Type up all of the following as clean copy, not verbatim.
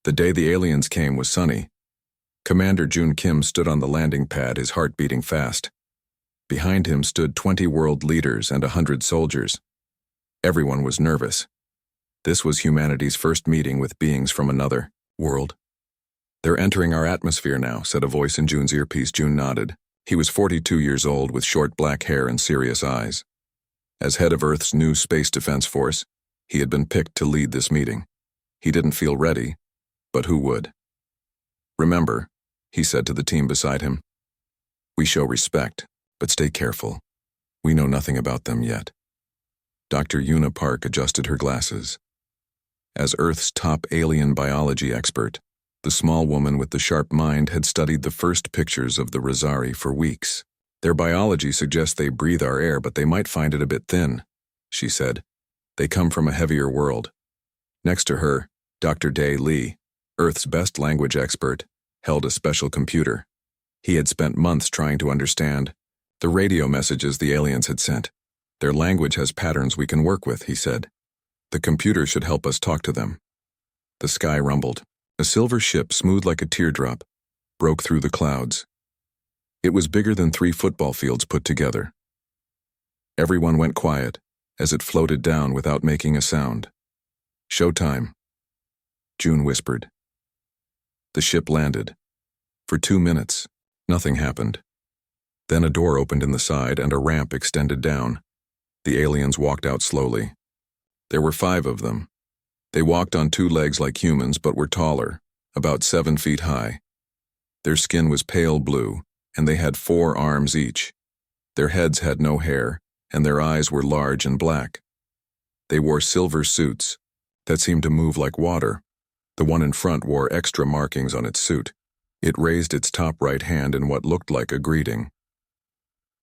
The day the aliens came was sunny. Commander Jun Kim stood on the landing pad, his heart beating fast. Behind him stood 20 world leaders and 100 soldiers. Everyone was nervous. This was humanity's first meeting with beings from another world. "They're entering our atmosphere now," said a voice in Jun's earpiece. Jun nodded. He was 42 years old with short black hair and serious eyes. As head of Earth's new Space Defense Force, he had been picked to lead this meeting. He didn't feel ready, but who would? "Remember," he said to the team beside him, "we show respect, but stay careful. We know nothing about them yet." Dr. Yuna Park adjusted her glasses. As Earth's top alien biology expert, the small woman with the sharp mind had studied the first pictures of the Rosari for weeks. "Their biology suggests they breathe our air, but they might find it a bit thin," she said. "They come from a heavier world." Next to her, Dr. Dae Lee, Earth's best language expert, held a special computer. He had spent months trying to understand the radio messages the aliens had sent. "Their language has patterns we can work with," he said. "The computer should help us talk to them." The sky rumbled. A silver ship, smooth like a teardrop, broke through the clouds. It was bigger than 3 football fields put together. Everyone went quiet as it floated down without making a sound. "Showtime," June whispered. The ship landed. For 2 minutes, nothing happened. Then a door opened in the side and a ramp extended down. The aliens walked out slowly. There were 5 of them. They walked on 2 legs like humans but were taller, about 7 feet high. Their skin was pale blue, and they had 4 arms each. Their heads had no hair, and their eyes were large and black. They wore silver suits that seemed to move like water. The one in front wore extra markings on its suit. It raised its top right hand in what looked like a greeting.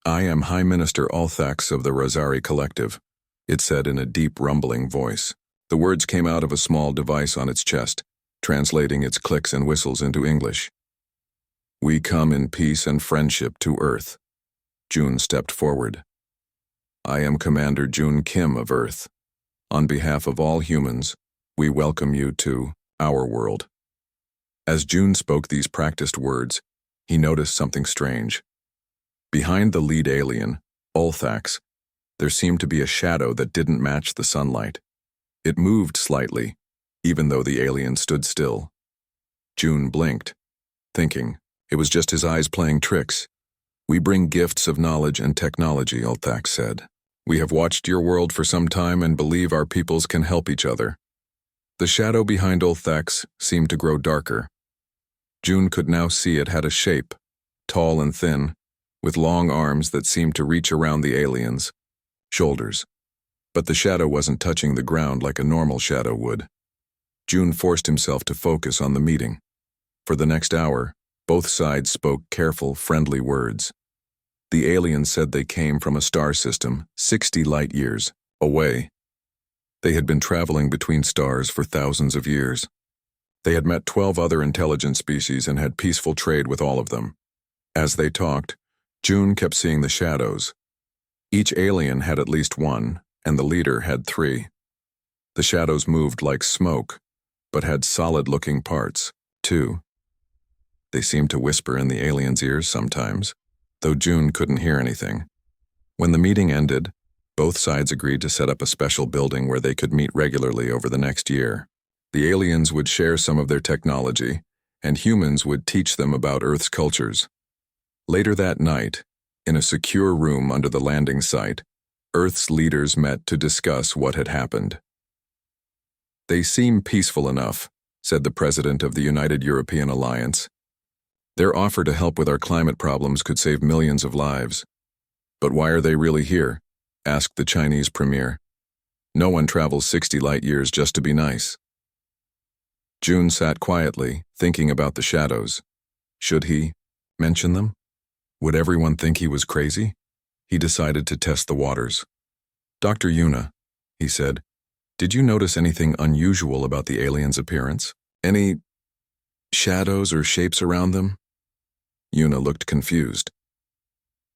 "I am High Minister Althax of the Rosari Collective," it said in a deep, rumbling voice. The words came out of a small device on its chest, translating its clicks and whistles into English. "We come in peace and friendship to Earth." June stepped forward. "I am Commander Jun Kim of Earth. On behalf of all humans, we welcome you to our world." As June spoke these practiced words, he noticed something strange. Behind the lead alien, Althax, there seemed to be a shadow that didn't match the sunlight. It moved slightly, even though the alien stood still. June blinked, thinking it was just his eyes playing tricks. "We bring gifts of knowledge and technology," Althax said. "We have watched your world for some time and believe our peoples can help each other." The shadow behind Althax seemed to grow darker. June could now see it had a shape, tall and thin, with long arms that seemed to reach around the aliens' shoulders. But the shadow wasn't touching the ground like a normal shadow would. June forced himself to focus on the meeting. For the next hour, both sides spoke careful, friendly words. The aliens said they came from a star system 60 light years away. They had been traveling between stars for thousands of years. They had met 12 other intelligent species and had peaceful trade with all of them. As they talked, June kept seeing the shadows. Each alien had at least 1, and the leader had 3. The shadows moved like smoke, but had solid-looking parts, too. They seemed to whisper in the aliens' ears sometimes, though June couldn't hear anything. When the meeting ended, both sides agreed to set up a special building where they could meet regularly over the next year. The aliens would share some of their technology, and humans would teach them about Earth's cultures. Later that night, in a secure room under the landing site, Earth's leaders met to discuss what had happened. "They seem peaceful enough," said the president of the United European Alliance. "Their offer to help with our climate problems could save millions of lives. But why are they really here?" asked the Chinese premier. "No one travels 60 light years just to be nice." June sat quietly, thinking about the shadows. Should he mention them? Would everyone think he was crazy? He decided to test the waters. "Dr. Yuna," he said, "did you notice anything unusual about the aliens' appearance? Any shadows or shapes around them?" Yuna looked confused.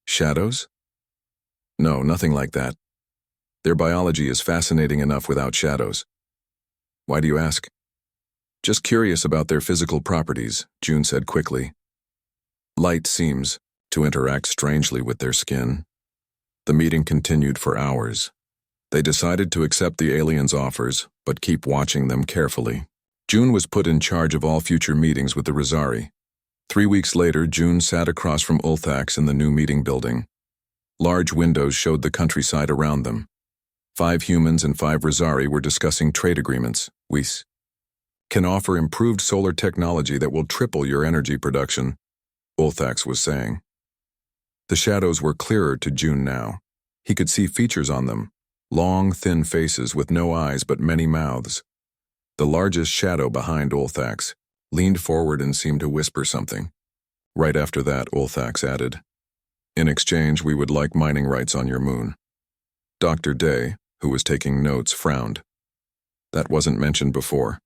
"Shadows? No, nothing like that. Their biology is fascinating enough without shadows." "Why do you ask?" Just curious about their physical properties, June said quickly. Light seems to interact strangely with their skin. The meeting continued for hours. They decided to accept the aliens' offers, but keep watching them carefully. June was put in charge of all future meetings with the Rosari. 3 weeks later, June sat across from Ulthax in the new meeting building. Large windows showed the countryside around them. 5 humans and 5 Rosari were discussing trade agreements. We can offer improved solar technology that will triple your energy production, Ulthax was saying. The shadows were clearer to June now. He could see features on them, long, thin faces with no eyes but many mouths. The largest shadow behind Ulthax leaned forward and seemed to whisper something. Right after that, Ulthax added, "In exchange, we would like mining rights on your moon." Dr. Day, who was taking notes, frowned. That wasn't mentioned before.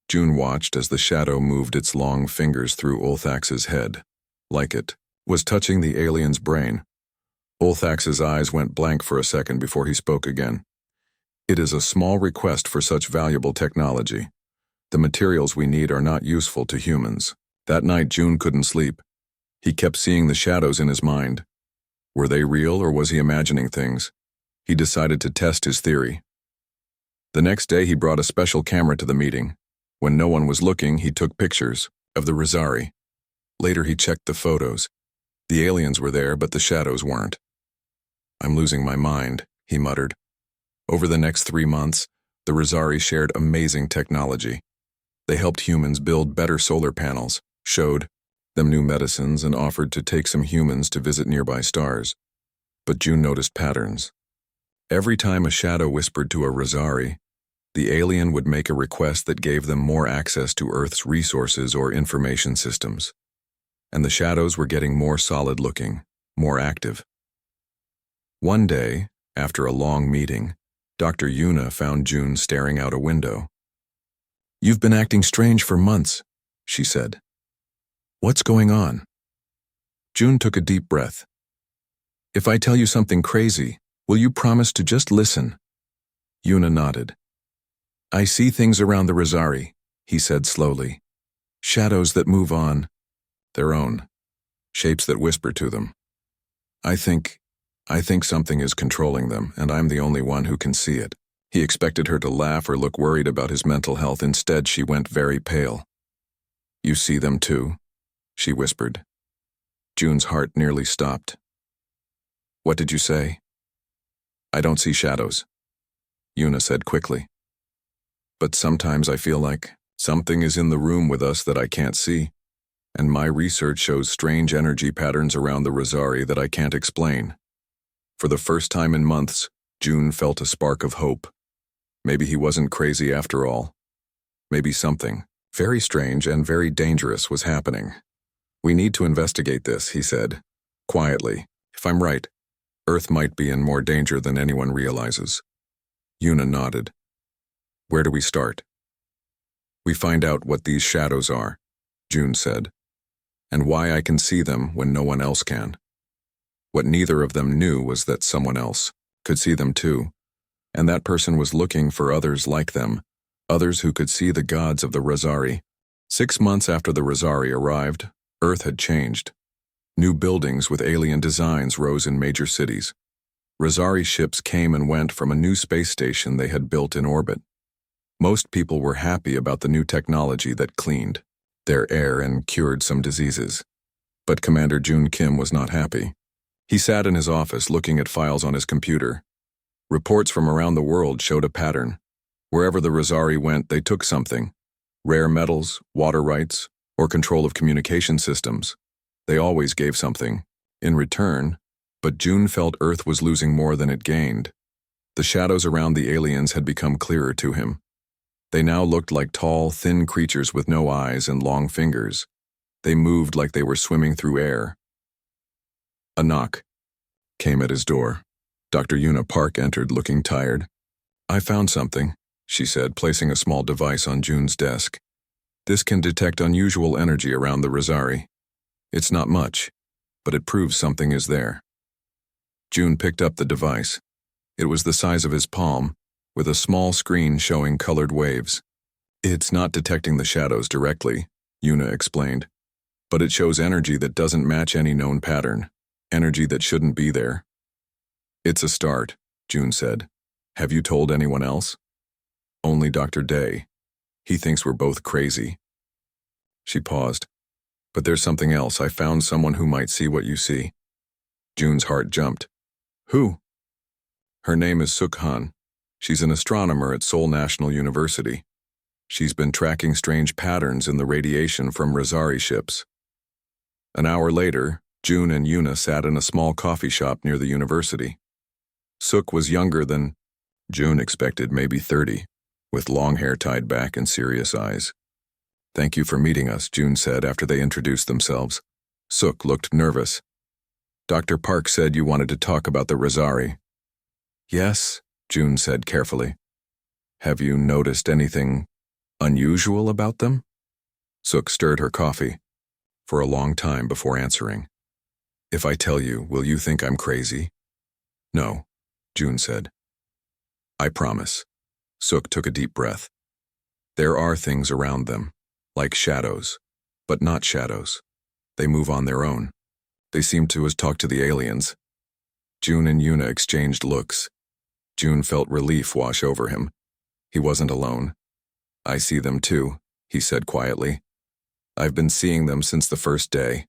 June watched as the shadow moved its long fingers through Ulthax's head, like it was touching the alien's brain. Ulthax's eyes went blank for a second before he spoke again. "It is a small request for such valuable technology. The materials we need are not useful to humans." That night, June couldn't sleep. He kept seeing the shadows in his mind. Were they real or was he imagining things? He decided to test his theory. The next day, he brought a special camera to the meeting. When no one was looking, he took pictures of the Rosari. Later, he checked the photos. The aliens were there, but the shadows weren't. "I'm losing my mind," he muttered. Over the next 3 months, the Rosari shared amazing technology. They helped humans build better solar panels, showed them new medicines, and offered to take some humans to visit nearby stars. But June noticed patterns. Every time a shadow whispered to a Rosari, the alien would make a request that gave them more access to Earth's resources or information systems. And the shadows were getting more solid-looking, more active. One day, after a long meeting, Dr. Yuna found June staring out a window. "You've been acting strange for months," she said. "What's going on?" June took a deep breath. "If I tell you something crazy, will you promise to just listen?" Yuna nodded. "I see things around the Rosari," he said slowly. "Shadows that move on their own, shapes that whisper to them. I think something is controlling them, and I'm the only one who can see it." He expected her to laugh or look worried about his mental health. Instead, she went very pale. "You see them too?" she whispered. June's heart nearly stopped. "What did you say?" "I don't see shadows," Yuna said quickly. "But sometimes I feel like something is in the room with us that I can't see. And my research shows strange energy patterns around the Rosari that I can't explain." For the first time in months, June felt a spark of hope. Maybe he wasn't crazy after all. Maybe something very strange and very dangerous was happening. "We need to investigate this," he said, quietly. "If I'm right, Earth might be in more danger than anyone realizes." Yuna nodded. "Where do we start?" "We find out what these shadows are," June said, "and why I can see them when no one else can." What neither of them knew was that someone else could see them too, and that person was looking for others like them, others who could see the gods of the Rosari. 6 months after the Rosari arrived, Earth had changed. New buildings with alien designs rose in major cities. Rosari ships came and went from a new space station they had built in orbit. Most people were happy about the new technology that cleaned their air and cured some diseases. But Commander June Kim was not happy. He sat in his office looking at files on his computer. Reports from around the world showed a pattern. Wherever the Rosari went, they took something. Rare metals, water rights, or control of communication systems. They always gave something in return, but June felt Earth was losing more than it gained. The shadows around the aliens had become clearer to him. They now looked like tall, thin creatures with no eyes and long fingers. They moved like they were swimming through air. A knock came at his door. Dr. Yuna Park entered, looking tired. "I found something," she said, placing a small device on June's desk. "This can detect unusual energy around the Rosari. It's not much, but it proves something is there." June picked up the device. It was the size of his palm, with a small screen showing colored waves. It's not detecting the shadows directly, Yuna explained, but it shows energy that doesn't match any known pattern, energy that shouldn't be there. It's a start, June said. Have you told anyone else? Only Dr. Day. He thinks we're both crazy. She paused. But there's something else. I found someone who might see what you see. June's heart jumped. Who? Her name is Suk Han. She's an astronomer at Seoul National University. She's been tracking strange patterns in the radiation from Rosari ships. An hour later, June and Yuna sat in a small coffee shop near the university. Suk was younger than June expected, maybe 30, with long hair tied back and serious eyes. Thank you for meeting us, June said after they introduced themselves. Suk looked nervous. Dr. Park said you wanted to talk about the Rosari. Yes, June said carefully. Have you noticed anything unusual about them? Suk stirred her coffee for a long time before answering. If I tell you, will you think I'm crazy? No, June said. I promise. Suk took a deep breath. There are things around them, like shadows, but not shadows. They move on their own. They seem to talk to the aliens. June and Yuna exchanged looks. June felt relief wash over him. He wasn't alone. I see them too, he said quietly. I've been seeing them since the first day.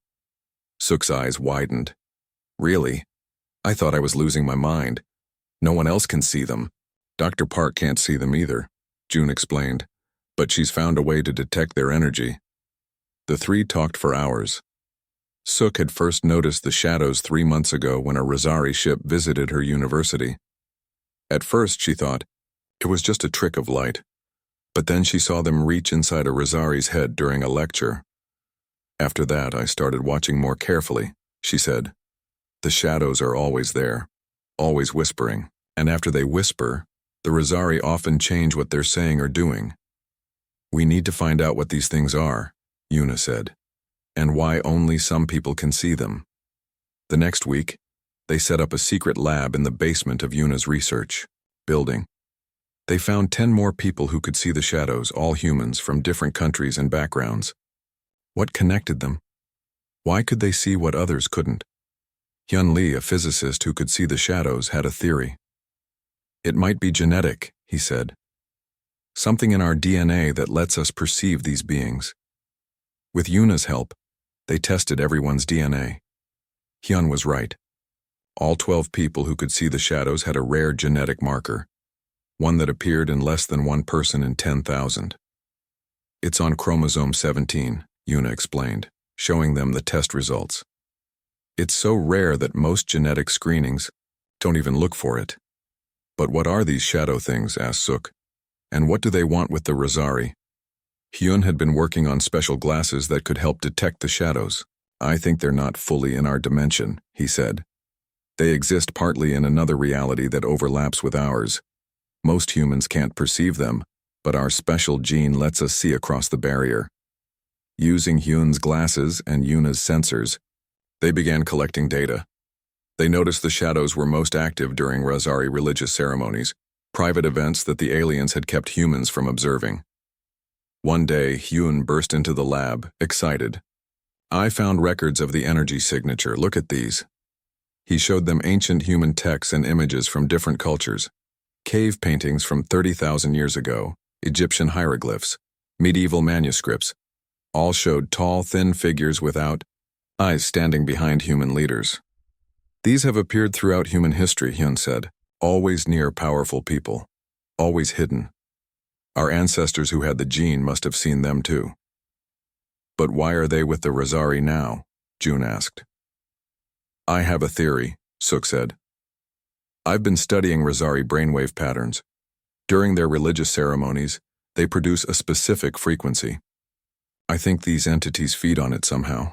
Suk's eyes widened. Really? I thought I was losing my mind. No one else can see them. Dr. Park can't see them either, June explained, but she's found a way to detect their energy. The three talked for hours. Suk had first noticed the shadows 3 months ago when a Rosari ship visited her university. At first, she thought, it was just a trick of light. But then she saw them reach inside a Rosari's head during a lecture. After that, I started watching more carefully, she said. The shadows are always there, always whispering, and after they whisper, the Rosari often change what they're saying or doing. We need to find out what these things are, Yuna said, and why only some people can see them. The next week, they set up a secret lab in the basement of Yuna's research building. They found 10 more people who could see the shadows, all humans from different countries and backgrounds. What connected them? Why could they see what others couldn't? Hyun Lee, a physicist who could see the shadows, had a theory. It might be genetic, he said. Something in our DNA that lets us perceive these beings. With Yuna's help, they tested everyone's DNA. Hyun was right. All 12 people who could see the shadows had a rare genetic marker, one that appeared in less than one person in 10,000. It's on chromosome 17, Yuna explained, showing them the test results. It's so rare that most genetic screenings don't even look for it. But what are these shadow things, asked Suk, and what do they want with the Rosari? Hyun had been working on special glasses that could help detect the shadows. I think they're not fully in our dimension, he said. They exist partly in another reality that overlaps with ours. Most humans can't perceive them, but our special gene lets us see across the barrier. Using Hyun's glasses and Yuna's sensors, they began collecting data. They noticed the shadows were most active during Rosari religious ceremonies, private events that the aliens had kept humans from observing. One day, Hyun burst into the lab, excited. I found records of the energy signature. Look at these. He showed them ancient human texts and images from different cultures. Cave paintings from 30,000 years ago, Egyptian hieroglyphs, medieval manuscripts, all showed tall, thin figures without eyes standing behind human leaders. These have appeared throughout human history, Hyun said, always near powerful people, always hidden. Our ancestors who had the gene must have seen them too. But why are they with the Rosari now? June asked. I have a theory, Suk said. I've been studying Rosari brainwave patterns. During their religious ceremonies, they produce a specific frequency. I think these entities feed on it somehow.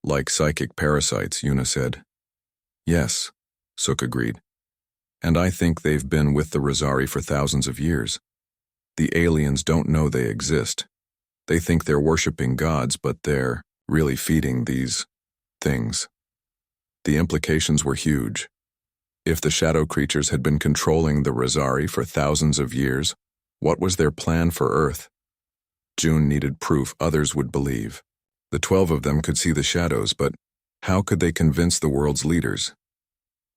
Like psychic parasites, Yuna said. Yes, Suk agreed. And I think they've been with the Rosari for thousands of years. The aliens don't know they exist. They think they're worshipping gods, but they're really feeding these things. The implications were huge. If the shadow creatures had been controlling the Rosari for thousands of years, what was their plan for Earth? June needed proof others would believe. The 12 of them could see the shadows, but how could they convince the world's leaders?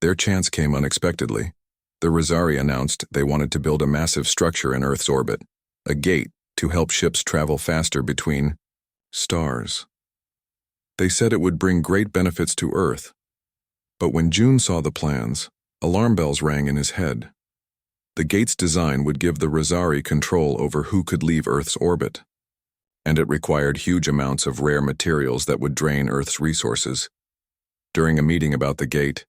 Their chance came unexpectedly. The Rosari announced they wanted to build a massive structure in Earth's orbit, a gate to help ships travel faster between stars. They said it would bring great benefits to Earth. But when June saw the plans, alarm bells rang in his head. The gate's design would give the Rosari control over who could leave Earth's orbit, and it required huge amounts of rare materials that would drain Earth's resources. During a meeting about the gate,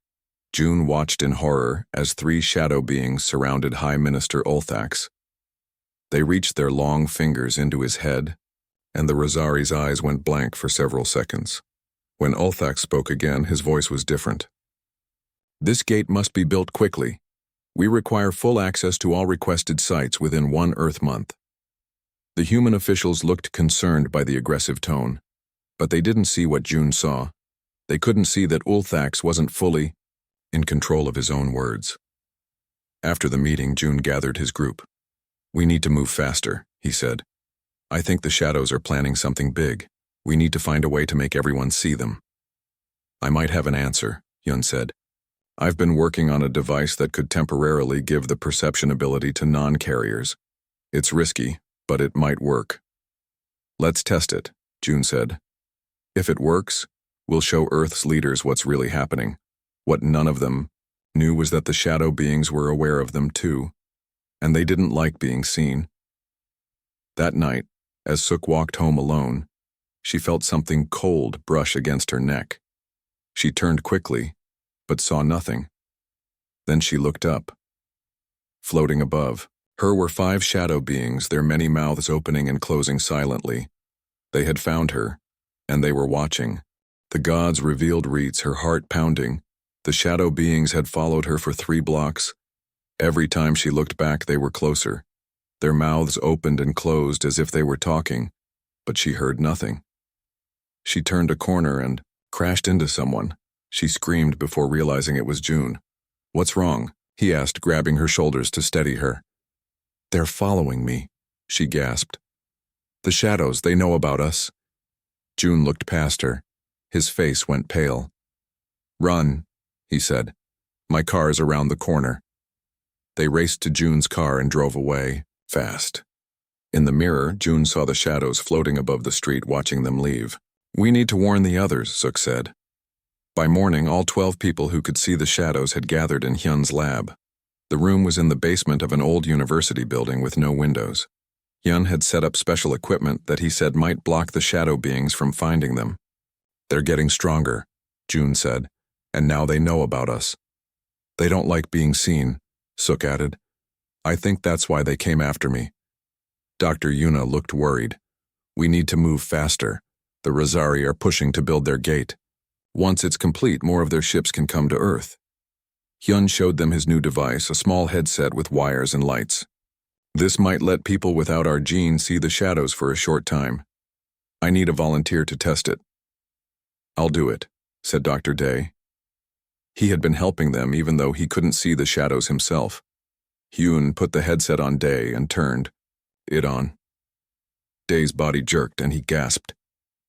June watched in horror as 3 shadow beings surrounded High Minister Ulthax. They reached their long fingers into his head, and the Rosari's eyes went blank for several seconds. When Ulthax spoke again, his voice was different. "This gate must be built quickly. We require full access to all requested sites within 1 Earth month." The human officials looked concerned by the aggressive tone, but they didn't see what June saw. They couldn't see that Ulthax wasn't fully in control of his own words. After the meeting, June gathered his group. "We need to move faster," he said. "I think the shadows are planning something big. We need to find a way to make everyone see them." "I might have an answer," Yun said. "I've been working on a device that could temporarily give the perception ability to non-carriers. It's risky, but it might work." "Let's test it," June said. "If it works, we'll show Earth's leaders what's really happening." What none of them knew was that the shadow beings were aware of them too, and they didn't like being seen. That night, as Suk walked home alone, she felt something cold brush against her neck. She turned quickly, but saw nothing. Then she looked up. Floating above her were 5 shadow beings, their many mouths opening and closing silently. They had found her, and they were watching. The gods revealed Reeds, her heart pounding. The shadow beings had followed her for 3 blocks. Every time she looked back, they were closer. Their mouths opened and closed as if they were talking, but she heard nothing. She turned a corner and crashed into someone. She screamed before realizing it was June. "What's wrong?" he asked, grabbing her shoulders to steady her. "They're following me," she gasped. "The shadows, they know about us." June looked past her. His face went pale. "Run," he said. "My car is around the corner." They raced to June's car and drove away, fast. In the mirror, June saw the shadows floating above the street, watching them leave. "We need to warn the others," Suk said. By morning, all 12 people who could see the shadows had gathered in Hyun's lab. The room was in the basement of an old university building with no windows. Hyun had set up special equipment that he said might block the shadow beings from finding them. "They're getting stronger," June said, "and now they know about us." "They don't like being seen," Suk added. "I think that's why they came after me." Dr. Yuna looked worried. "We need to move faster. The Rosari are pushing to build their gate. Once it's complete, more of their ships can come to Earth." Hyun showed them his new device, a small headset with wires and lights. "This might let people without our genes see the shadows for a short time. I need a volunteer to test it." "I'll do it," said Dr. Day. He had been helping them even though he couldn't see the shadows himself. Hyun put the headset on Day and turned it on. Day's body jerked and he gasped.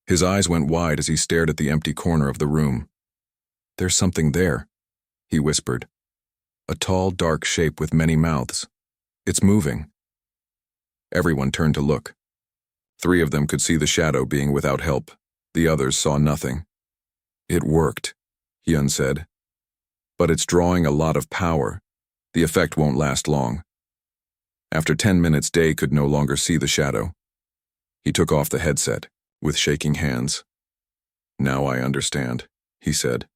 His eyes went wide as he stared at the empty corner of the room. "There's something there," he whispered. "A tall, dark shape with many mouths. It's moving." Everyone turned to look. 3 of them could see the shadow being without help. The others saw nothing. "It worked," Hyun said. "But it's drawing a lot of power. The effect won't last long." After 10 minutes, Day could no longer see the shadow. He took off the headset, with shaking hands. "Now I understand," he said.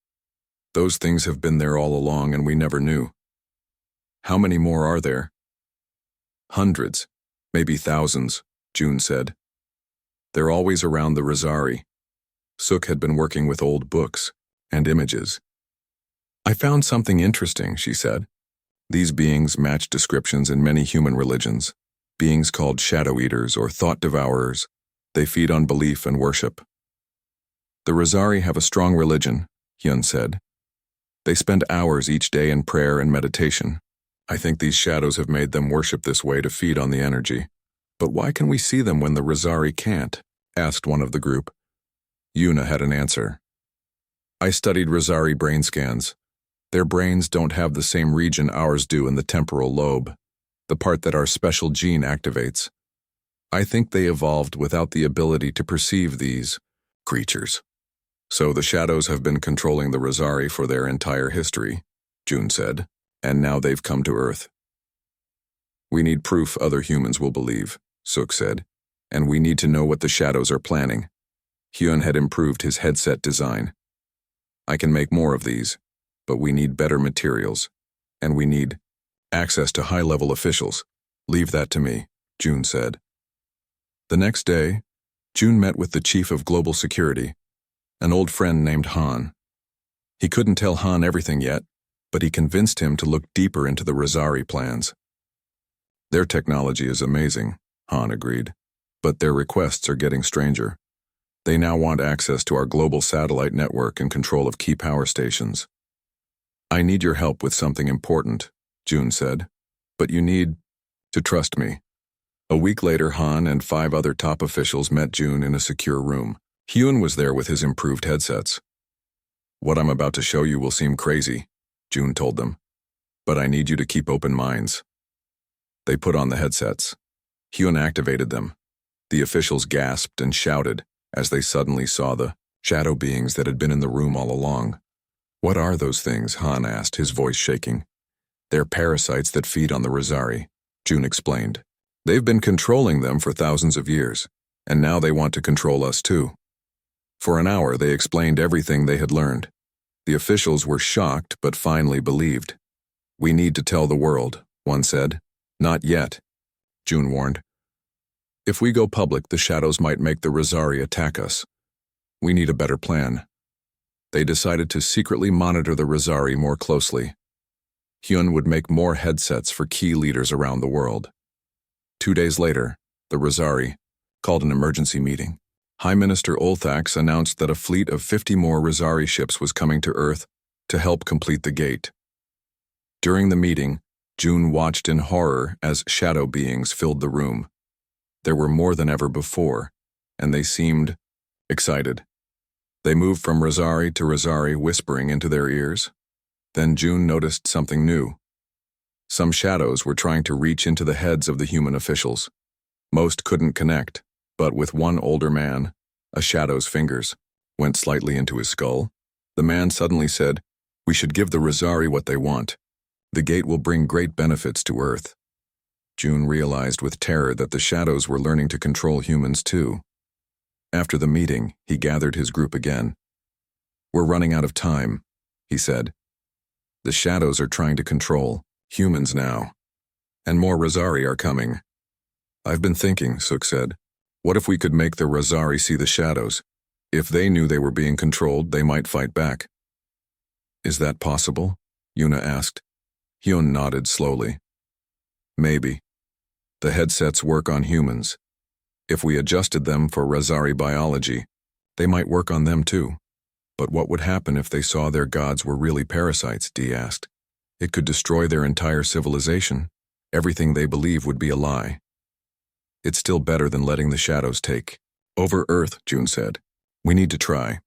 "Those things have been there all along and we never knew." "How many more are there?" "Hundreds, maybe thousands," June said. "They're always around the Rosari." Suk had been working with old books and images. "I found something interesting," she said. "These beings match descriptions in many human religions, beings called shadow eaters or thought devourers. They feed on belief and worship." "The Rosari have a strong religion," Hyun said. "They spend hours each day in prayer and meditation. I think these shadows have made them worship this way to feed on the energy." But why can we see them when the Rosari can't? Asked one of the group. Yuna had an answer. I studied Rosari brain scans. Their brains don't have the same region ours do in the temporal lobe, the part that our special gene activates. I think they evolved without the ability to perceive these creatures. So the shadows have been controlling the Rosari for their entire history, June said, and now they've come to Earth. We need proof other humans will believe, Suk said, and we need to know what the shadows are planning. Hyun had improved his headset design. I can make more of these, but we need better materials, and we need access to high-level officials. Leave that to me, June said. The next day, June met with the chief of global security, an old friend named Han. He couldn't tell Han everything yet, but he convinced him to look deeper into the Rosari plans. Their technology is amazing, Han agreed, but their requests are getting stranger. They now want access to our global satellite network and control of key power stations. I need your help with something important, June said, but you need to trust me. A week later, Han and 5 other top officials met June in a secure room. Hyun was there with his improved headsets. What I'm about to show you will seem crazy, June told them, but I need you to keep open minds. They put on the headsets. Hyun activated them. The officials gasped and shouted as they suddenly saw the shadow beings that had been in the room all along. What are those things? Han asked, his voice shaking. They're parasites that feed on the Rosari, June explained. They've been controlling them for thousands of years, and now they want to control us too. For an hour, they explained everything they had learned. The officials were shocked, but finally believed. We need to tell the world, one said. Not yet, June warned. If we go public, the shadows might make the Rosari attack us. We need a better plan. They decided to secretly monitor the Rosari more closely. Hyun would make more headsets for key leaders around the world. 2 days later, the Rosari called an emergency meeting. High Minister Olthax announced that a fleet of 50 more Rosari ships was coming to Earth to help complete the gate. During the meeting, June watched in horror as shadow beings filled the room. There were more than ever before, and they seemed excited. They moved from Rosari to Rosari, whispering into their ears. Then June noticed something new. Some shadows were trying to reach into the heads of the human officials. Most couldn't connect, but with one older man, a shadow's fingers went slightly into his skull. The man suddenly said, "We should give the Rosari what they want. The gate will bring great benefits to Earth." June realized with terror that the shadows were learning to control humans too. After the meeting, he gathered his group again. "We're running out of time," he said. "The shadows are trying to control humans now, and more Rosari are coming." "I've been thinking," Suk said. "What if we could make the Rosari see the shadows? If they knew they were being controlled, they might fight back." "Is that possible?" Yuna asked. Hyun nodded slowly. "Maybe. The headsets work on humans. If we adjusted them for Rosari biology, they might work on them too. But what would happen if they saw their gods were really parasites?" Dee asked. "It could destroy their entire civilization. Everything they believe would be a lie." "It's still better than letting the shadows take over Earth," June said. "We need to try."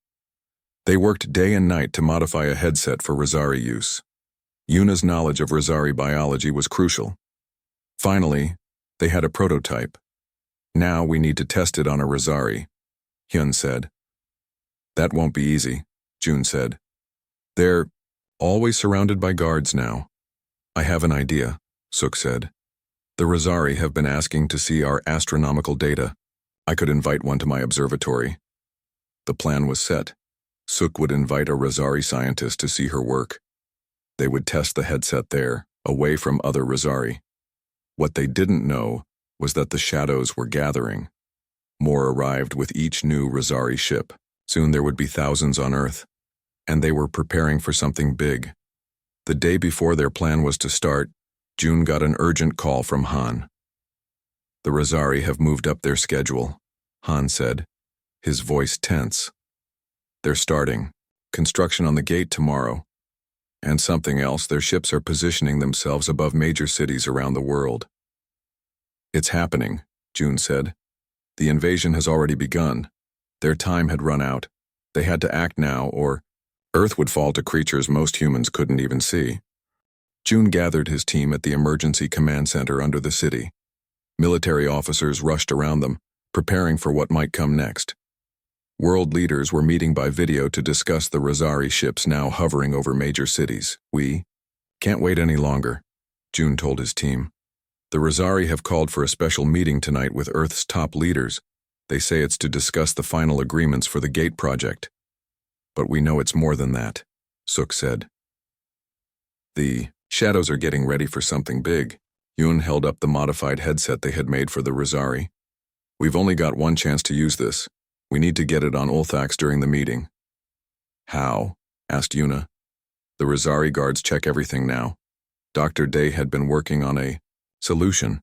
They worked day and night to modify a headset for Rosari use. Yuna's knowledge of Rosari biology was crucial. Finally, they had a prototype. "Now we need to test it on a Rosari," Hyun said. "That won't be easy," June said. "They're always surrounded by guards now." "I have an idea," Suk said. "The Rosari have been asking to see our astronomical data. I could invite one to my observatory." The plan was set. Suk would invite a Rosari scientist to see her work. They would test the headset there, away from other Rosari. What they didn't know was that the shadows were gathering. More arrived with each new Rosari ship. Soon there would be thousands on Earth, and they were preparing for something big. The day before their plan was to start, June got an urgent call from Han. "The Rosari have moved up their schedule," Han said, his voice tense. "They're starting construction on the gate tomorrow. And something else, their ships are positioning themselves above major cities around the world." "It's happening," June said. The invasion has already begun. Their time had run out. They had to act now, or Earth would fall to creatures most humans couldn't even see. June gathered his team at the emergency command center under the city. Military officers rushed around them, preparing for what might come next. World leaders were meeting by video to discuss the Rosari ships now hovering over major cities. We can't wait any longer, June told his team. The Rosari have called for a special meeting tonight with Earth's top leaders. They say it's to discuss the final agreements for the Gate project. But we know it's more than that, Suk said. The shadows are getting ready for something big. Yoon held up the modified headset they had made for the Rosari. We've only got one chance to use this. We need to get it on Ulthax during the meeting. How? Asked Yuna. The Rosari guards check everything now. Dr. Day had been working on a solution.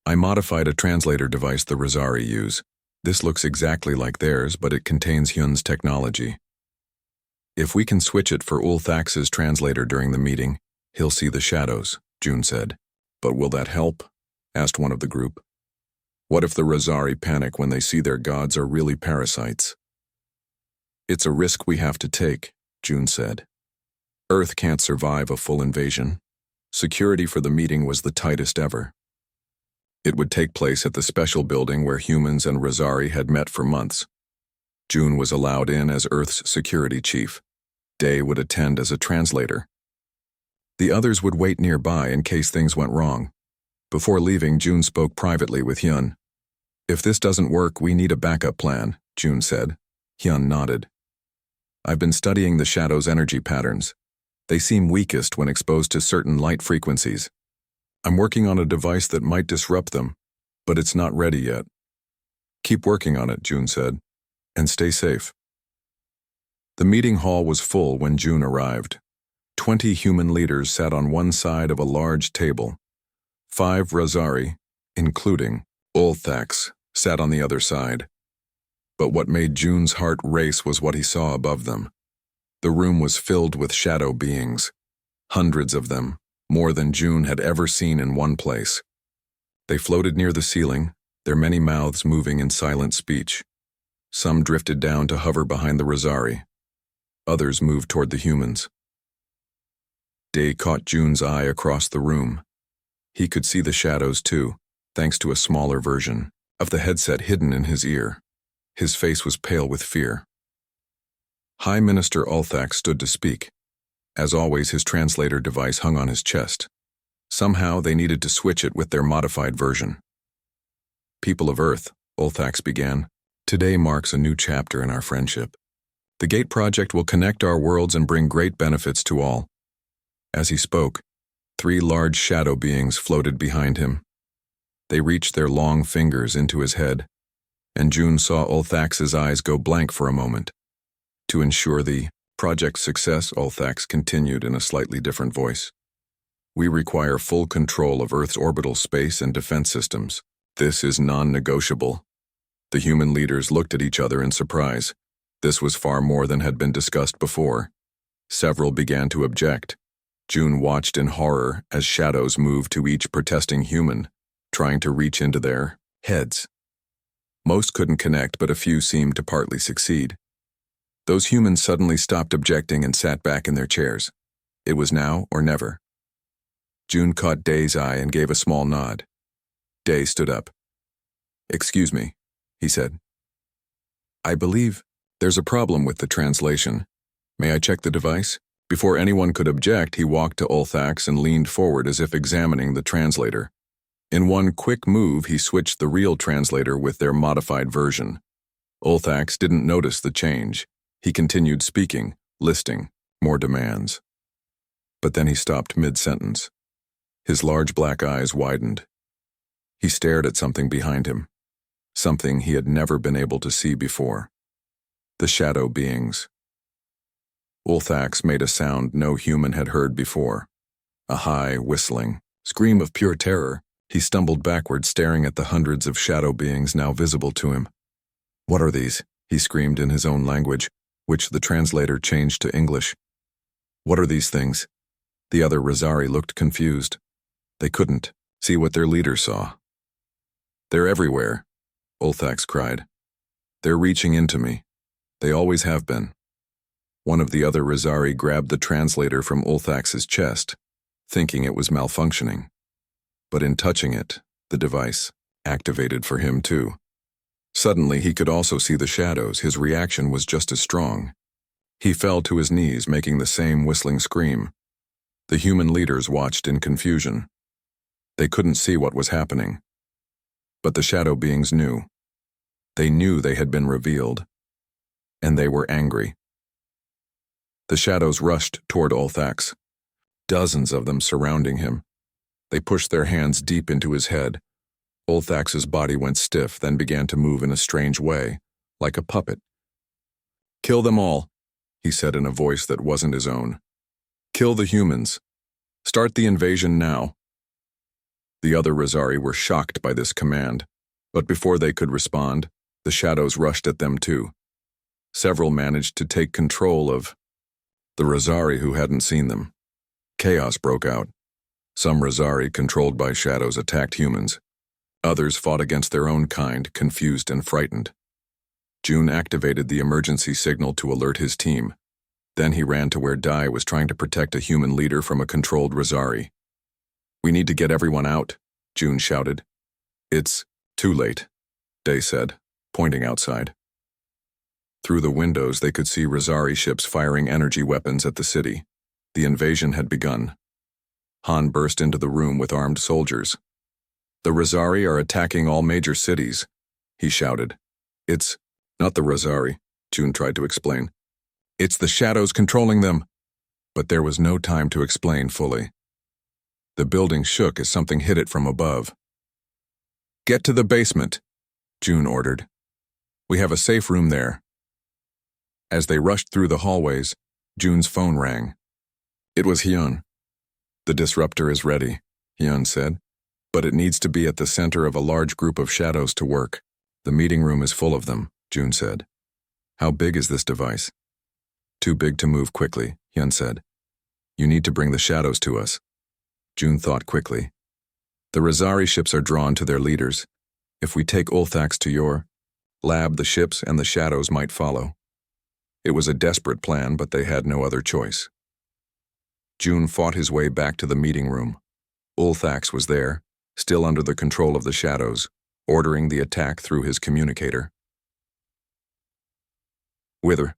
I modified a translator device the Rosari use. This looks exactly like theirs, but it contains Hyun's technology. If we can switch it for Ulthax's translator during the meeting, he'll see the shadows, June said. But will that help? Asked one of the group. What if the Rosari panic when they see their gods are really parasites? It's a risk we have to take, June said. Earth can't survive a full invasion. Security for the meeting was the tightest ever. It would take place at the special building where humans and Rosari had met for months. June was allowed in as Earth's security chief. Day would attend as a translator. The others would wait nearby in case things went wrong. Before leaving, June spoke privately with Hyun. If this doesn't work, we need a backup plan, June said. Hyun nodded. I've been studying the shadow's energy patterns. They seem weakest when exposed to certain light frequencies. I'm working on a device that might disrupt them, but it's not ready yet. Keep working on it, June said, and stay safe. The meeting hall was full when June arrived. 20 human leaders sat on one side of a large table. 5 Rosari, including Ulthax, sat on the other side. But what made June's heart race was what he saw above them. The room was filled with shadow beings. Hundreds of them, more than June had ever seen in one place. They floated near the ceiling, their many mouths moving in silent speech. Some drifted down to hover behind the Rosari. Others moved toward the humans. Day caught June's eye across the room. He could see the shadows too, thanks to a smaller version of the headset hidden in his ear. His face was pale with fear. High Minister Ulthax stood to speak. As always, his translator device hung on his chest. Somehow they needed to switch it with their modified version. People of Earth, Ulthax began, today marks a new chapter in our friendship. The Gate Project will connect our worlds and bring great benefits to all. As he spoke, 3 large shadow beings floated behind him. They reached their long fingers into his head, and June saw Ulthax's eyes go blank for a moment. To ensure the project's success, Ulthax continued in a slightly different voice. We require full control of Earth's orbital space and defense systems. This is non-negotiable. The human leaders looked at each other in surprise. This was far more than had been discussed before. Several began to object. June watched in horror as shadows moved to each protesting human, trying to reach into their heads. Most couldn't connect, but a few seemed to partly succeed. Those humans suddenly stopped objecting and sat back in their chairs. It was now or never. June caught Day's eye and gave a small nod. Day stood up. Excuse me, he said. I believe there's a problem with the translation. May I check the device? Before anyone could object, he walked to Ulthax and leaned forward as if examining the translator. In one quick move, he switched the real translator with their modified version. Ulthax didn't notice the change. He continued speaking, listing more demands. But then he stopped mid-sentence. His large black eyes widened. He stared at something behind him, something he had never been able to see before. The shadow beings. Ulthax made a sound no human had heard before. A high, whistling scream of pure terror. He stumbled backward, staring at the hundreds of shadow beings now visible to him. What are these? He screamed in his own language, which the translator changed to English. What are these things? The other Rosari looked confused. They couldn't see what their leader saw. They're everywhere, Ulthax cried. They're reaching into me. They always have been. One of the other Rizari grabbed the translator from Ulthax's chest, thinking it was malfunctioning. But in touching it, the device activated for him too. Suddenly he could also see the shadows. His reaction was just as strong. He fell to his knees, making the same whistling scream. The human leaders watched in confusion. They couldn't see what was happening. But the shadow beings knew. They knew they had been revealed. And they were angry. The shadows rushed toward Ulthax, dozens of them surrounding him. They pushed their hands deep into his head. Ulthax's body went stiff, then began to move in a strange way, like a puppet. "Kill them all," he said in a voice that wasn't his own. "Kill the humans. Start the invasion now." The other Rizari were shocked by this command, but before they could respond, the shadows rushed at them too. Several managed to take control of the Rizari who hadn't seen them. Chaos broke out. Some Rizari, controlled by shadows, attacked humans. Others fought against their own kind, confused and frightened. June activated the emergency signal to alert his team. Then he ran to where Dai was trying to protect a human leader from a controlled Rizari. "We need to get everyone out," June shouted. "It's too late," Dai said, pointing outside. Through the windows they could see Rizari ships firing energy weapons at the city. The invasion had begun. Han burst into the room with armed soldiers. "The Rizari are attacking all major cities," he shouted. "It's not the Rizari," June tried to explain. "It's the shadows controlling them." But there was no time to explain fully. The building shook as something hit it from above. "Get to the basement," June ordered. "We have a safe room there." As they rushed through the hallways, June's phone rang. It was Hyun. "The disruptor is ready," Hyun said, "but it needs to be at the center of a large group of shadows to work. The meeting room is full of them," June said. "How big is this device?" "Too big to move quickly," Hyun said. "You need to bring the shadows to us." June thought quickly. "The Rizari ships are drawn to their leaders. If we take Ulthax to your lab, the ships and the shadows might follow." It was a desperate plan, but they had no other choice. June fought his way back to the meeting room. Ulthax was there, still under the control of the shadows, ordering the attack through his communicator. With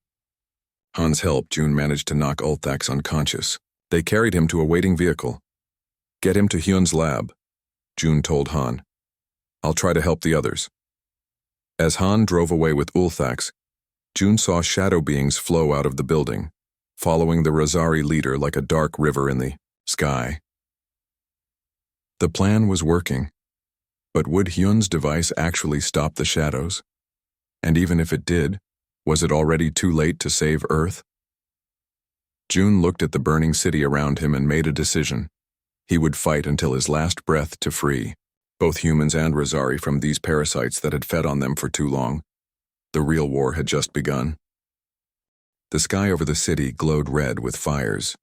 Han's help, June managed to knock Ulthax unconscious. They carried him to a waiting vehicle. "Get him to Hyun's lab," June told Han. "I'll try to help the others." As Han drove away with Ulthax, June saw shadow beings flow out of the building, following the Rizari leader like a dark river in the sky. The plan was working, but would Hyun's device actually stop the shadows? And even if it did, was it already too late to save Earth? June looked at the burning city around him and made a decision. He would fight until his last breath to free both humans and Rizari from these parasites that had fed on them for too long. The real war had just begun. The sky over the city glowed red with fires.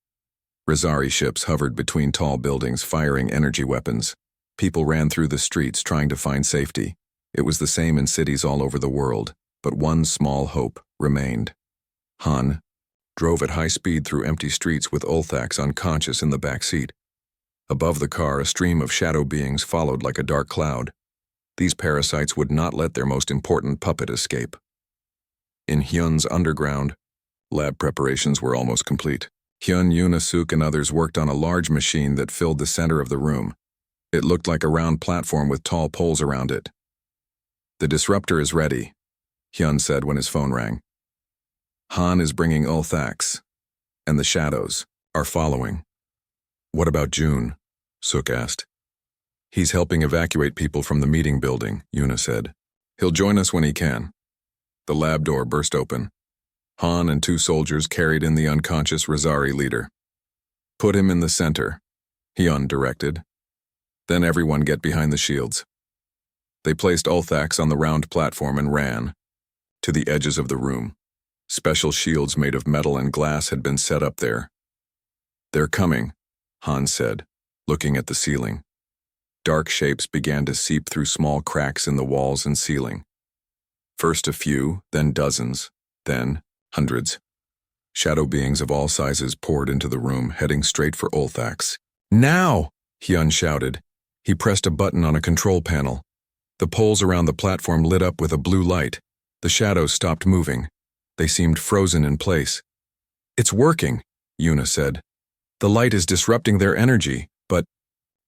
Rizari ships hovered between tall buildings firing energy weapons. People ran through the streets trying to find safety. It was the same in cities all over the world, but one small hope remained. Han drove at high speed through empty streets with Ulthax unconscious in the back seat. Above the car, a stream of shadow beings followed like a dark cloud. These parasites would not let their most important puppet escape. In Hyun's underground, lab preparations were almost complete. Hyun, Yoona-suk, and others worked on a large machine that filled the center of the room. It looked like a round platform with tall poles around it. "The disruptor is ready," Hyun said when his phone rang. "Han is bringing Ulthax, and the shadows are following." "What about June?" Suk asked. "He's helping evacuate people from the meeting building," Yoona said. "He'll join us when he can." The lab door burst open. Han and two soldiers carried in the unconscious Rizari leader. "Put him in the center," Hyun directed. "Then everyone get behind the shields." They placed Ulthax on the round platform and ran to the edges of the room. Special shields made of metal and glass had been set up there. "They're coming," Han said, looking at the ceiling. Dark shapes began to seep through small cracks in the walls and ceiling. First a few, then dozens, then hundreds. Shadow beings of all sizes poured into the room, heading straight for Olthax. "Now!" Hyun shouted. He pressed a button on a control panel. The poles around the platform lit up with a blue light. The shadows stopped moving. They seemed frozen in place. "It's working," Yuna said. "The light is disrupting their energy, but—"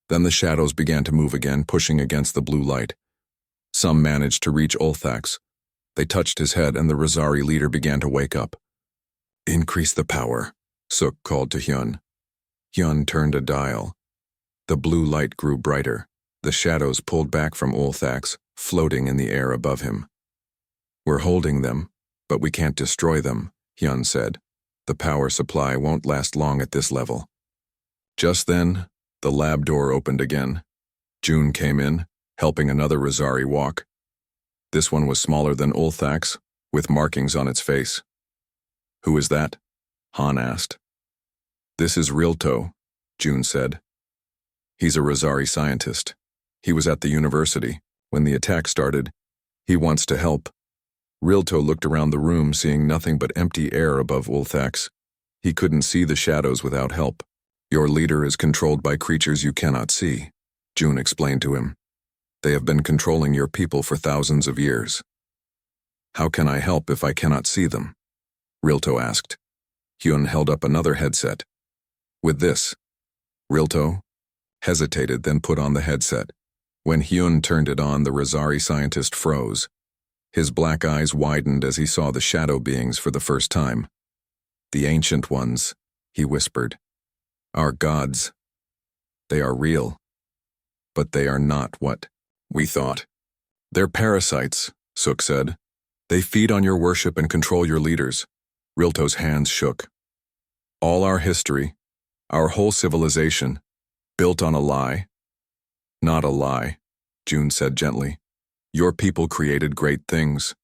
Then the shadows began to move again, pushing against the blue light. Some managed to reach Olthax. They touched his head, and the Rosari leader began to wake up. "Increase the power," Suk called to Hyun. Hyun turned a dial. The blue light grew brighter. The shadows pulled back from Olthax, floating in the air above him. "We're holding them, but we can't destroy them," Hyun said. "The power supply won't last long at this level." Just then, the lab door opened again. June came in, helping another Rosari walk. This one was smaller than Olthax, with markings on its face. "Who is that?" Han asked. "This is Rilto," June said. "He's a Rosari scientist. He was at the university. When the attack started, he wants to help." Rilto looked around the room, seeing nothing but empty air above Olthax. He couldn't see the shadows without help. "Your leader is controlled by creatures you cannot see," June explained to him. "They have been controlling your people for thousands of years." "How can I help if I cannot see them?" Rilto asked. Hyun held up another headset. "With this." Rilto hesitated, then put on the headset. When Hyun turned it on, the Rosari scientist froze. His black eyes widened as he saw the shadow beings for the first time. "The ancient ones," he whispered. "Our gods. They are real. But they are not what we thought." "They're parasites," Suk said. "They feed on your worship and control your leaders." Rilto's hands shook. "All our history, our whole civilization, built on a lie." "Not a lie," June said gently. "Your people created great things.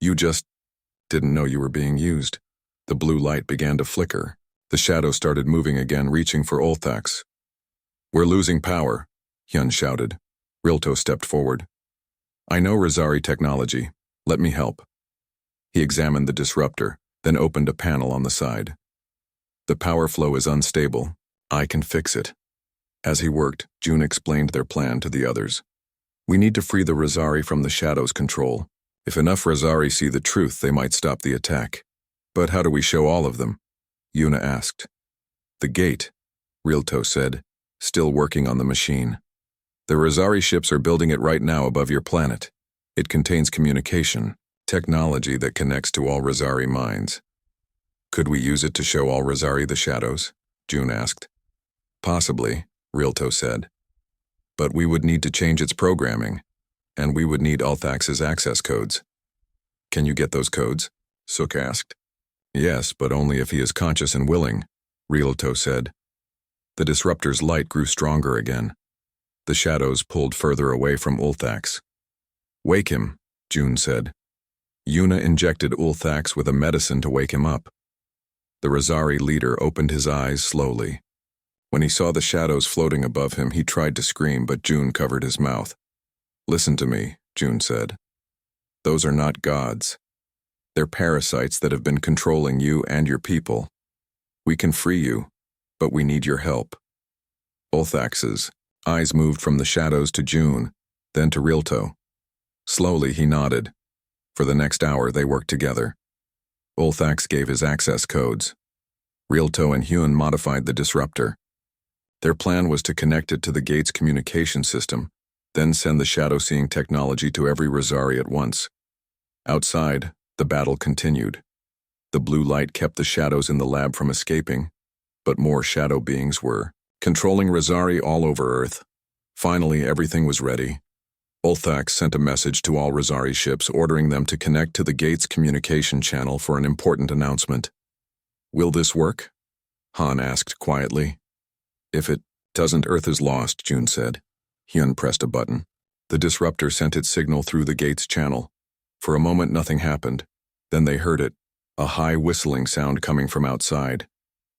You just didn't know you were being used." The blue light began to flicker. The shadow started moving again, reaching for Olthax. "We're losing power," Hyun shouted. Rilto stepped forward. "I know Rosari technology. Let me help." He examined the disruptor, then opened a panel on the side. "The power flow is unstable. I can fix it." As he worked, June explained their plan to the others. "We need to free the Rosari from the shadow's control. If enough Rosari see the truth, they might stop the attack." "But how do we show all of them?" Yuna asked. "The gate," Rilto said, still working on the machine. "The Rosari ships are building it right now above your planet. It contains communication, technology that connects to all Rosari minds." "Could we use it to show all Rosari the shadows?" June asked. "Possibly," Rilto said. "But we would need to change its programming, and we would need Olthax's access codes." "Can you get those codes?" Suk asked. "Yes, but only if he is conscious and willing," Rilto said. The disruptor's light grew stronger again. The shadows pulled further away from Olthax. "Wake him," June said. Yuna injected Olthax with a medicine to wake him up. The Rosari leader opened his eyes slowly. When he saw the shadows floating above him, he tried to scream, but June covered his mouth. "Listen to me," June said. "Those are not gods. They're parasites that have been controlling you and your people. We can free you, but we need your help." Olthax's eyes moved from the shadows to June, then to Rilto. Slowly he nodded. For the next hour they worked together. Olthax gave his access codes. Rilto and Hyun modified the disruptor. Their plan was to connect it to the gate's communication system, then send the shadow-seeing technology to every Rosari at once. Outside, the battle continued. The blue light kept the shadows in the lab from escaping, but more shadow beings were controlling Rosari all over Earth. Finally, everything was ready. Olthax sent a message to all Rosari ships ordering them to connect to the gate's communication channel for an important announcement. "Will this work?" Han asked quietly. "If it doesn't, Earth is lost," June said. Hyun pressed a button. The disruptor sent its signal through the gate's channel. For a moment nothing happened. Then they heard it, a high whistling sound coming from outside.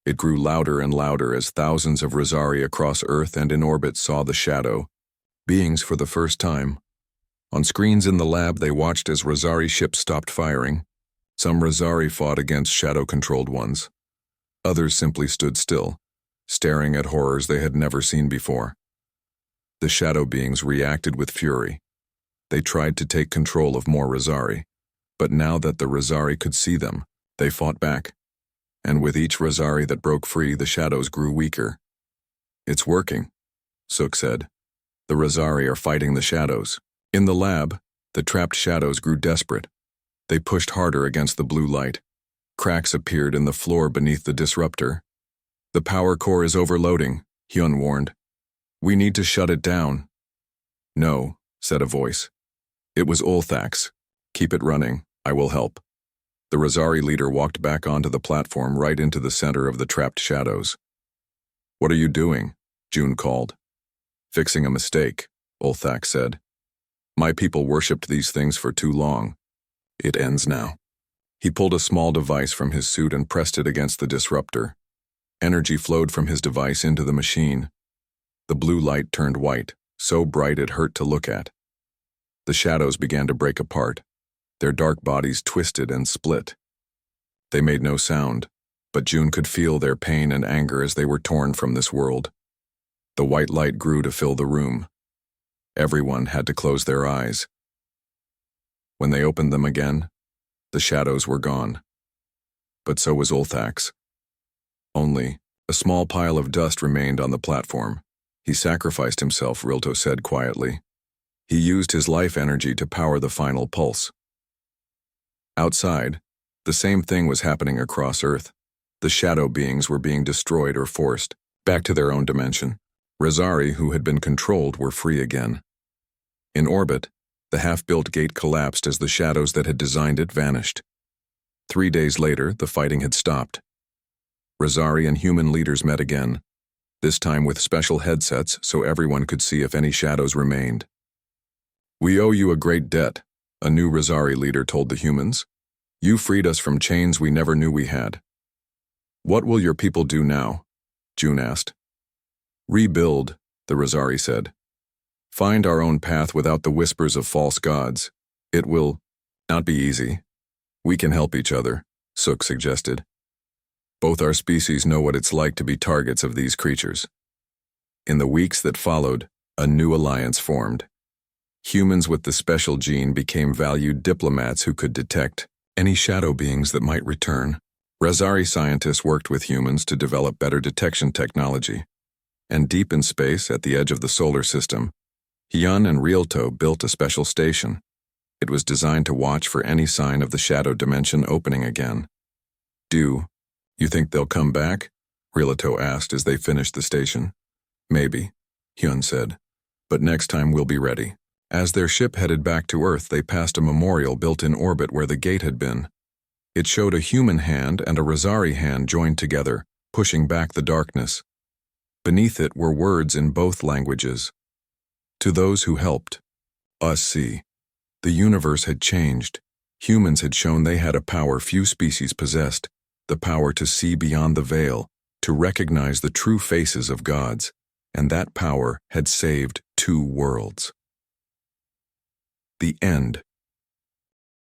It grew louder and louder as thousands of Rosari across Earth and in orbit saw the shadow beings for the first time. On screens in the lab, they watched as Rosari ships stopped firing. Some Rosari fought against shadow-controlled ones. Others simply stood still, staring at horrors they had never seen before. The shadow beings reacted with fury. They tried to take control of more Rosari, but now that the Rosari could see them, they fought back. And with each Rosari that broke free, the shadows grew weaker. "It's working," Sook said. "The Rosari are fighting the shadows." In the lab, the trapped shadows grew desperate. They pushed harder against the blue light. Cracks appeared in the floor beneath the disruptor. "The power core is overloading," Hyun warned. "We need to shut it down." "No," said a voice. It was Ulthax. "Keep it running. I will help." The Rosari leader walked back onto the platform right into the center of the trapped shadows. "What are you doing?" June called. "Fixing a mistake," Ulthax said. "My people worshipped these things for too long. It ends now." He pulled a small device from his suit and pressed it against the disruptor. Energy flowed from his device into the machine. The blue light turned white, so bright it hurt to look at. The shadows began to break apart. Their dark bodies twisted and split. They made no sound, but June could feel their pain and anger as they were torn from this world. The white light grew to fill the room. Everyone had to close their eyes. When they opened them again, the shadows were gone. But so was Ulthax. Only, a small pile of dust remained on the platform. "He sacrificed himself," Rilto said quietly. "He used his life energy to power the final pulse." Outside, the same thing was happening across Earth. The shadow beings were being destroyed or forced back to their own dimension. Rosari, who had been controlled, were free again. In orbit, the half-built gate collapsed as the shadows that had designed it vanished. 3 days later, the fighting had stopped. Rosari and human leaders met again, this time with special headsets so everyone could see if any shadows remained. "We owe you a great debt," a new Rosari leader told the humans. "You freed us from chains we never knew we had." "What will your people do now?" June asked. "Rebuild," the Rosari said. "Find our own path without the whispers of false gods. It will not be easy. We can help each other," Sook suggested. "Both our species know what it's like to be targets of these creatures." In the weeks that followed, a new alliance formed. Humans with the special gene became valued diplomats who could detect any shadow beings that might return. Rosari scientists worked with humans to develop better detection technology. And deep in space, at the edge of the solar system, Hyun and Rialto built a special station. It was designed to watch for any sign of the shadow dimension opening again. "Do you think they'll come back?" Rialto asked as they finished the station. "Maybe," Hyun said. "But next time we'll be ready." As their ship headed back to Earth, they passed a memorial built in orbit where the gate had been. It showed a human hand and a Rosari hand joined together, pushing back the darkness. Beneath it were words in both languages. "To those who helped us see, the universe had changed. Humans had shown they had a power few species possessed, the power to see beyond the veil, to recognize the true faces of gods, and that power had saved 2 worlds." The end.